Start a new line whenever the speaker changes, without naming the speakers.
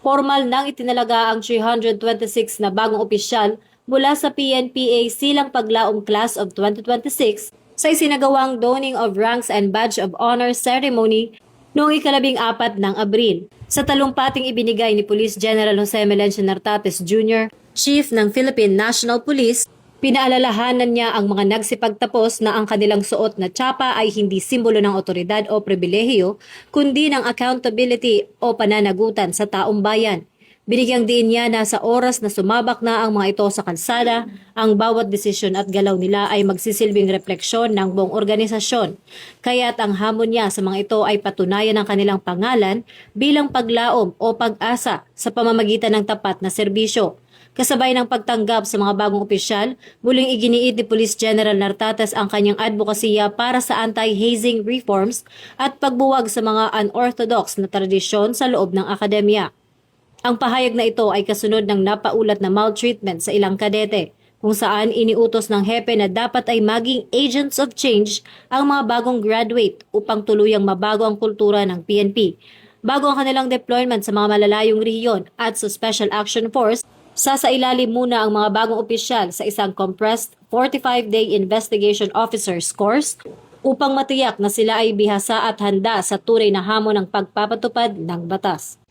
Formal nang itinalaga ang 326 na bagong opisyal mula sa PNPA silang paglaong Class of 2026 sa isinagawang Donning of Ranks and Badge of Honor ceremony noong ika-14 ng Abril. Sa talumpating ibinigay ni Police General Jose Melencio Nartates Jr., Chief ng Philippine National Police, pinaalalahanan niya ang mga nagsipagtapos na ang kanilang suot na tsapa ay hindi simbolo ng otoridad o pribilehiyo, kundi ng accountability o pananagutan sa taong bayan. Binigyang diin niya na sa oras na sumabak na ang mga ito sa kalsada, ang bawat desisyon at galaw nila ay magsisilbing refleksyon ng buong organisasyon. Kaya't ang hamon niya sa mga ito ay patunayan ang kanilang pangalan bilang paglaom o pag-asa sa pamamagitan ng tapat na serbisyo. Kasabay ng pagtanggap sa mga bagong opisyal, muling iginiit ni Police General Nartates ang kanyang advokasya para sa anti-hazing reforms at pagbuwag sa mga unorthodox na tradisyon sa loob ng akademya. Ang pahayag na ito ay kasunod ng napaulat na maltreatment sa ilang kadete, kung saan iniutos ng hepe na dapat ay maging agents of change ang mga bagong graduate upang tuluyang mabago ang kultura ng PNP. Bago ang kanilang deployment sa mga malalayong rehiyon at sa Special Action Force, sasailalim muna ang mga bagong opisyal sa isang compressed 45-day investigation officer's course upang matiyak na sila ay bihasa at handa sa tunay na hamon ng pagpapatupad ng batas.